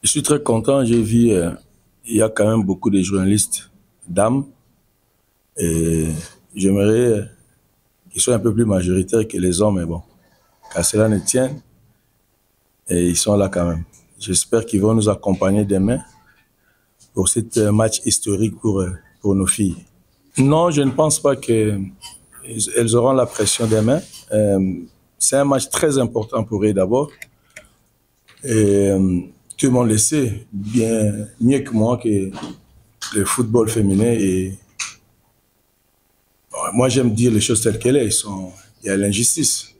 Je suis très content. J'ai vu, il y a quand même beaucoup de journalistes dames et j'aimerais qu'ils soient un peu plus majoritaires que les hommes, mais bon, qu'à cela ne tienne, et ils sont là quand même. J'espère qu'ils vont nous accompagner demain pour ce match historique pour nos filles. Non, je ne pense pas qu'elles auront la pression demain. C'est un match très important pour eux d'abord. Et tout le monde le sait bien mieux que moi que le football féminin est. Moi, j'aime dire les choses telles qu'elles sont. Il y a l'injustice.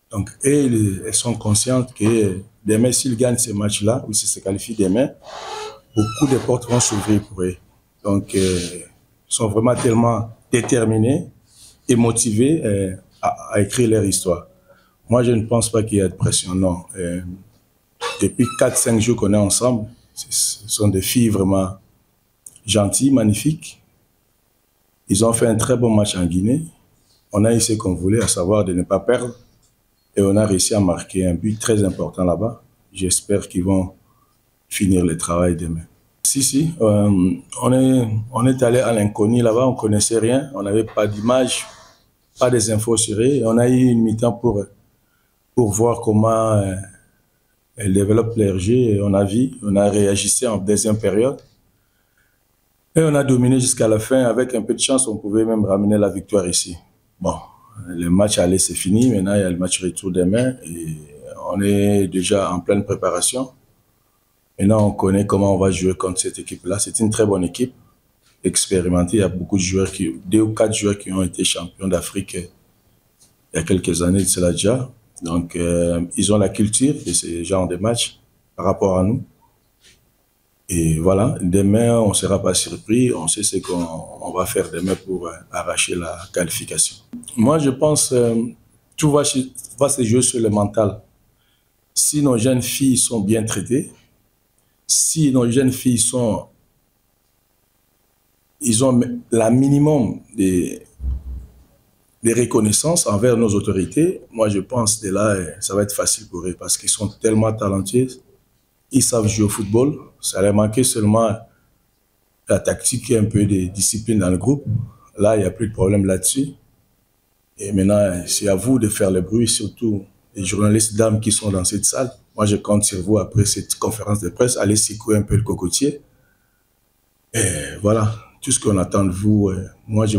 Donc, elles sont conscientes que demain, s'ils gagnent ces matchs-là, ou s'ils se qualifient demain, beaucoup de portes vont s'ouvrir pour eux. Donc, ils sont vraiment tellement déterminés et motivés à écrire leur histoire. Moi, je ne pense pas qu'il y ait de pression, non. Depuis 4-5 jours qu'on est ensemble, ce sont des filles vraiment gentilles, magnifiques. Ils ont fait un très bon match en Guinée. On a eu ce qu'on voulait, à savoir de ne pas perdre. Et on a réussi à marquer un but très important là-bas. J'espère qu'ils vont finir le travail demain. Si, on est allé à l'inconnu là-bas, on ne connaissait rien, on n'avait pas d'image, pas des infos sur eux. Et on a eu une mi-temps pour voir comment elles développent leur jeu. Et on a vu, on a réagi en deuxième période. Et on a dominé jusqu'à la fin. Avec un peu de chance, on pouvait même ramener la victoire ici. Bon, le match aller, c'est fini. Maintenant, il y a le match retour demain. Et on est déjà en pleine préparation. Maintenant, on connaît comment on va jouer contre cette équipe-là. C'est une très bonne équipe, expérimentée. Il y a beaucoup de joueurs, 2 ou 4 joueurs qui ont été champions d'Afrique il y a quelques années de cela déjà. Donc, ils ont la culture de ce genre de match par rapport à nous. Et voilà, demain, on ne sera pas surpris. On sait ce qu'on va faire demain pour arracher la qualification. Moi, je pense tout va se jouer sur le mental. Si nos jeunes filles sont bien traitées, si nos jeunes filles ils ont la minimum des reconnaissances envers nos autorités, moi, je pense que là, ça va être facile pour eux parce qu'ils sont tellement talentueux. Ils savent jouer au football. Ça leur manquait seulement la tactique et un peu de discipline dans le groupe. Là, il n'y a plus de problème là-dessus. Et maintenant, c'est à vous de faire le bruit, surtout les journalistes dames qui sont dans cette salle. Moi, je compte sur vous après cette conférence de presse, allez secouer un peu le cocotier. Et voilà, tout ce qu'on attend de vous, moi, je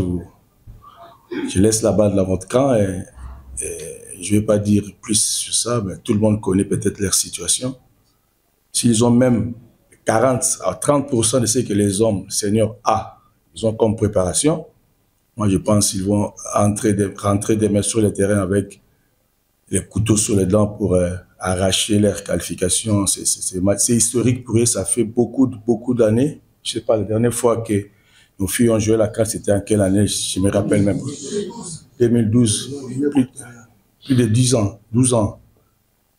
laisse la balle dans votre camp et je ne vais pas dire plus sur ça, mais tout le monde connaît peut-être leur situation. S'ils ont même 40 à 30% de ce que les hommes seniors ils ont comme préparation, moi je pense qu'ils vont rentrer des mains sur le terrain avec les couteaux sur les dents pour arracher leur qualification. C'est historique pour eux, ça fait beaucoup d'années. Je ne sais pas, la dernière fois que nos filles ont joué la CAN, c'était en quelle année? Je me rappelle même. 2012, plus de 10 ans, 12 ans.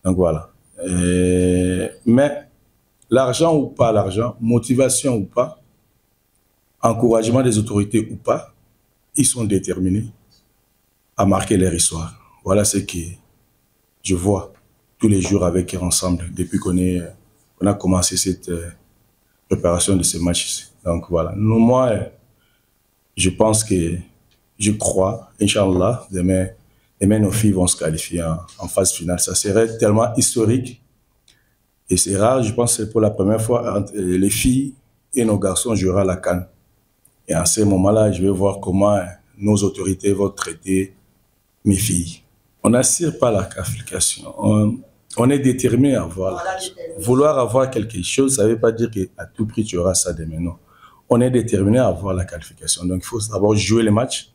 Donc voilà. Mais l'argent ou pas l'argent, motivation ou pas, encouragement des autorités ou pas, ils sont déterminés à marquer leur histoire. Voilà ce que je vois tous les jours avec eux ensemble depuis qu'on a commencé cette préparation de ce match. Donc voilà. Moi, je pense que je crois, Inch'Allah, demain nos filles vont se qualifier en phase finale. Ça serait tellement historique et c'est rare. Je pense que c'est pour la première fois entre les filles et nos garçons jouera la CAN. Et à ce moment-là, je vais voir comment nos autorités vont traiter mes filles. On n'assure pas la qualification. On est déterminé à avoir. Vouloir avoir quelque chose, ça ne veut pas dire qu'à tout prix tu auras ça demain. Non. On est déterminé à avoir la qualification. Donc il faut d'abord jouer le match.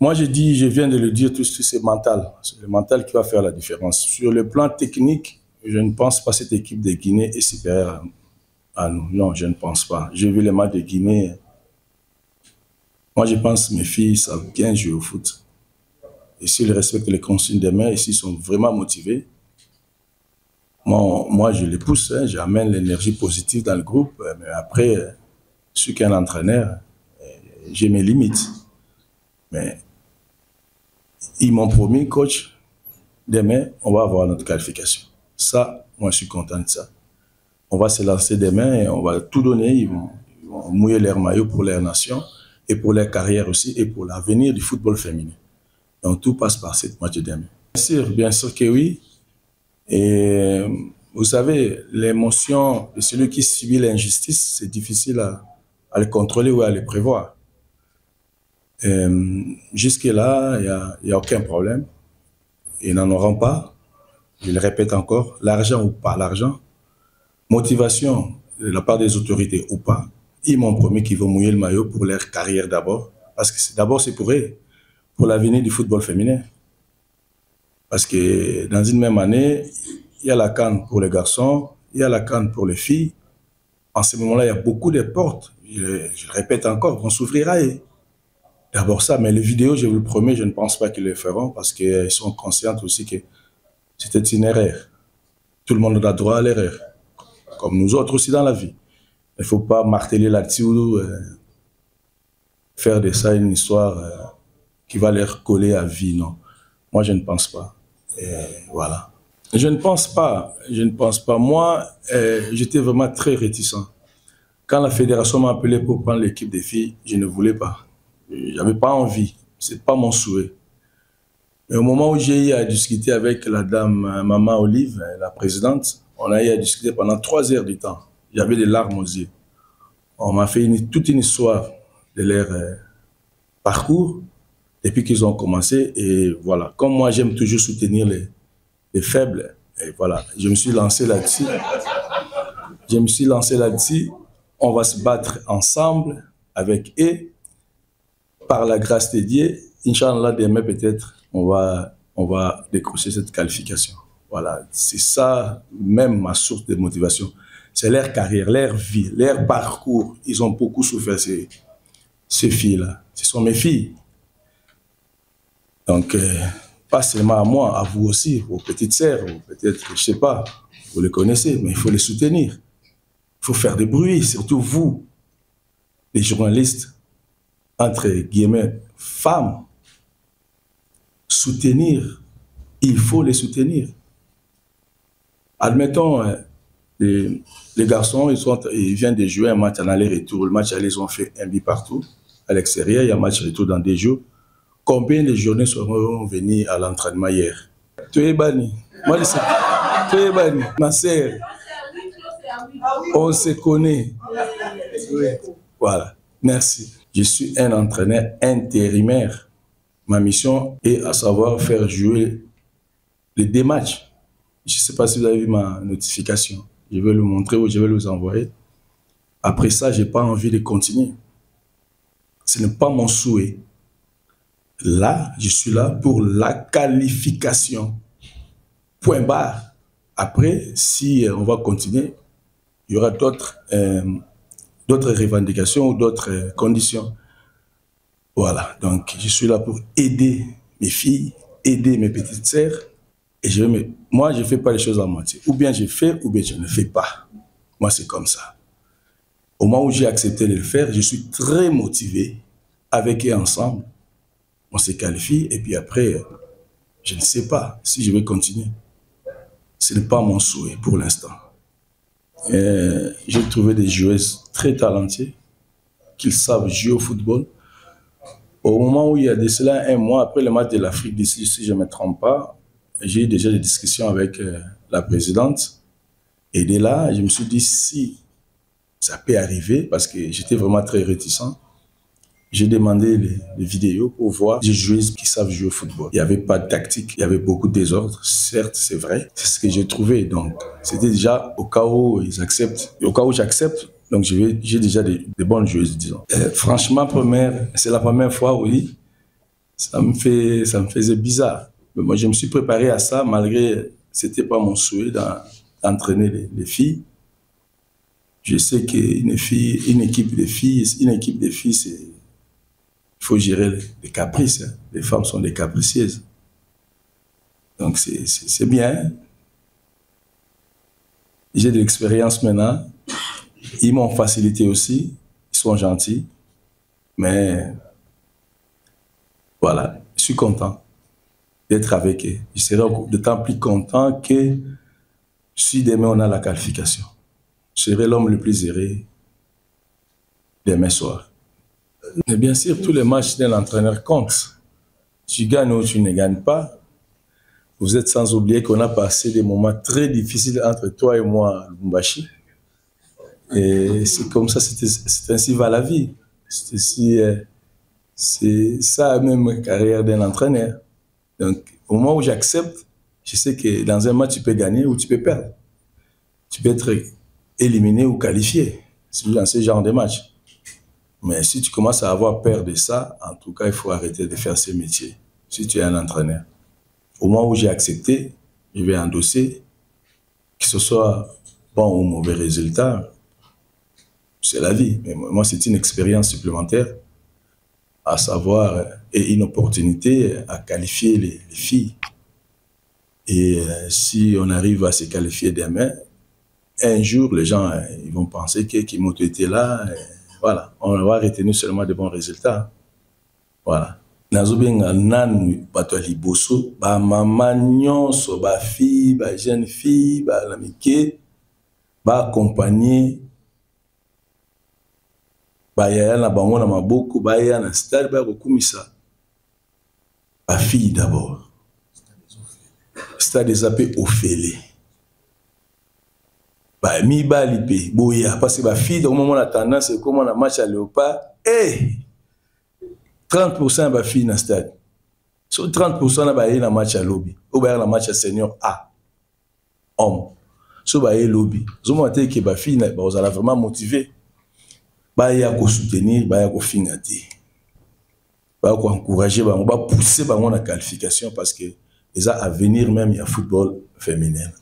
Moi, je viens de le dire, tout ce c'est mental. C'est le mental qui va faire la différence. Sur le plan technique, je ne pense pas que cette équipe de Guinée est supérieure à nous. Non, je ne pense pas. J'ai vu les matchs de Guinée. Moi, je pense que mes filles savent bien jouer au foot. Et s'ils respectent les consignes des mains et s'ils sont vraiment motivés, moi je les pousse, hein, j'amène l'énergie positive dans le groupe. Mais après, je suis qu'un entraîneur, j'ai mes limites. Mais ils m'ont promis, coach, demain, on va avoir notre qualification. Ça, moi, je suis content de ça. on va se lancer demain et on va tout donner. Ils vont mouiller leur maillot pour leur nation et pour leur carrière aussi et pour l'avenir du football féminin. Donc tout passe par cette match de demain. Bien sûr que oui. Et vous savez, l'émotion de celui qui subit l'injustice, c'est difficile à le contrôler ou à le prévoir. Jusque-là, il n'y a aucun problème. Ils n'en auront pas. Je le répète encore, l'argent ou pas l'argent, motivation de la part des autorités ou pas, ils m'ont promis qu'ils vont mouiller le maillot pour leur carrière d'abord. Parce que d'abord, c'est pour eux, pour l'avenir du football féminin. Parce que dans une même année, il y a la CAN pour les garçons, il y a la CAN pour les filles. En ce moment-là, il y a beaucoup de portes. Je le répète encore, vont s'ouvrir à eux. D'abord ça, mais les vidéos, je vous le promets, je ne pense pas qu'ils le feront parce qu'ils sont conscients aussi que c'était une erreur. Tout le monde a droit à l'erreur, comme nous autres aussi dans la vie. Il ne faut pas marteler là-dessus ou faire de ça une histoire qui va leur coller à vie, non. Moi, je ne pense pas. Et voilà. Je ne pense pas. Moi, j'étais vraiment très réticent. Quand la fédération m'a appelé pour prendre l'équipe des filles, je ne voulais pas. Je n'avais pas envie. Ce n'est pas mon souhait. Mais au moment où j'ai eu à discuter avec la dame Maman Olive, la présidente, on a eu à discuter pendant 3 heures du temps. J'avais des larmes aux yeux. On m'a fait toute une histoire de leur parcours depuis qu'ils ont commencé. Et voilà, comme moi j'aime toujours soutenir les faibles, et voilà, je me suis lancé là-dessus. On va se battre ensemble avec eux. Par la grâce de Dieu, Inch'Allah, demain peut-être, on va décrocher cette qualification. Voilà, c'est ça même ma source de motivation. C'est leur carrière, leur vie, leur parcours. Ils ont beaucoup souffert, ces filles-là. Ce sont mes filles. Donc, pas seulement à moi, à vous aussi, vos petites sœurs, ou peut-être, je ne sais pas, vous les connaissez, mais il faut les soutenir. Il faut faire des bruits, surtout vous, les journalistes, entre guillemets, femmes, soutenir, il faut les soutenir. Admettons, les garçons, ils viennent de jouer un match en aller-retour. Le match aller, ils ont fait un but partout. À l'extérieur, il y a un match retour dans 2 jours. Combien de journées seront venus à l'entraînement hier? Tu es banni. Moi, je sais. Tu es banni. Ma sœur, on se connaît. Voilà. Merci. Je suis un entraîneur intérimaire. Ma mission est à savoir faire jouer les 2 matchs. Je ne sais pas si vous avez vu ma notification. Je vais le montrer ou je vais vous envoyer. Après ça, je n'ai pas envie de continuer. Ce n'est pas mon souhait. Là, je suis là pour la qualification. Point barre. Après, si on va continuer, il y aura d'autres revendications ou d'autres conditions. Voilà, donc je suis là pour aider mes filles, aider mes petites sœurs. Et moi, je ne fais pas les choses à moitié. Ou bien je fais, ou bien je ne fais pas. Moi, c'est comme ça. Au moment où j'ai accepté de le faire, je suis très motivé. Avec eux ensemble, on se qualifie. Et puis après, je ne sais pas si je vais continuer. Ce n'est pas mon souhait pour l'instant. J'ai trouvé des joueuses très talentueuses qui savent jouer au football. Au moment où il y a de cela 1 mois, après le match de l'Afrique d'ici, si je ne me trompe pas, j'ai eu déjà des discussions avec la présidente. Et de là, je me suis dit, si ça peut arriver, parce que j'étais vraiment très réticent, j'ai demandé les vidéos pour voir des joueuses qui savent jouer au football. Il n'y avait pas de tactique, il y avait beaucoup de désordre. Certes, c'est vrai, c'est ce que j'ai trouvé. Donc, c'était déjà au cas où ils acceptent. Et au cas où j'accepte, donc j'ai déjà des bonnes joueuses, disons. Franchement, c'est la première fois, oui, ça me faisait bizarre. Mais moi, je me suis préparé à ça, malgré ce n'était pas mon souhait d'entraîner les filles. Je sais qu'une équipe de filles, il faut gérer les caprices. Hein. Les femmes sont des capricieuses. Donc, c'est bien. J'ai de l'expérience maintenant. Ils m'ont facilité aussi. Ils sont gentils. Mais voilà, je suis content d'être avec eux. Je serai d'autant plus content que si demain on a la qualification. je serai l'homme le plus heureux demain soir. Mais bien sûr, tous les matchs d'un entraîneur comptent. Tu gagnes ou tu ne gagnes pas. Vous êtes sans oublier qu'on a passé des moments très difficiles entre toi et moi, Lubumbashi. Et c'est comme ça, c'est ainsi va la vie. C'est ça même la carrière d'un entraîneur. Donc, au moment où j'accepte, je sais que dans un match, tu peux gagner ou tu peux perdre. Tu peux être éliminé ou qualifié dans ce genre de match. Mais si tu commences à avoir peur de ça, en tout cas, il faut arrêter de faire ce métier. Si tu es un entraîneur. Au moment où j'ai accepté, je vais endosser, que ce soit bon ou mauvais résultat, c'est la vie. Mais moi, c'est une expérience supplémentaire, à savoir, et une opportunité à qualifier les filles. Et si on arrive à se qualifier demain, un jour, les gens ils vont penser que Kimoto était là. Voilà, on va retenir seulement de bons résultats. Voilà. Nazobenga nanu bato liboso ba mama nyonso ba fille ba jeune fille ba lamike ba accompagner ba yaya na bango na maboko ba ya na stade ba kokumisa ba fille d'abord stade zappé ofele ba mi ba lipe boya parce que ba fille dans moment la tendance c'est comme on a match à Léopard 30% ba fille na stade. So 30% na ba na match à lobby. Ou ba na match à senior A. Homme. So ba lobby. Zo mo te ke ba fille na ba ozala vraiment motivé. Ba ya ko soutenir, ba ya ko fingati. Ba ko encourager ba on va pousser ba na qualification parce que ils a avenir même il y a football féminin.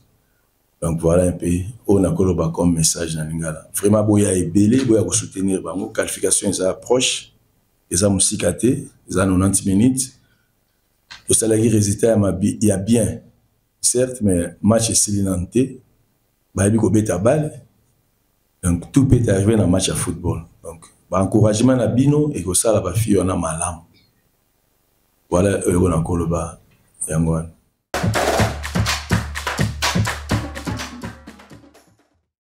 Donc voilà un peu on a koloba comme message na lingala. Vraiment boya ebele, boya ko soutenir ba mo qualification ils approche. Ils ont musicate, ils ont 90 minutes. Le salarié résultat, il y a bien, certes, mais match est silenté. Il y a balle. Donc tout peut arriver dans le match à football. Donc, encouragement à Bino et que ça, la fille, on a malam. Voilà, on a encore le bas.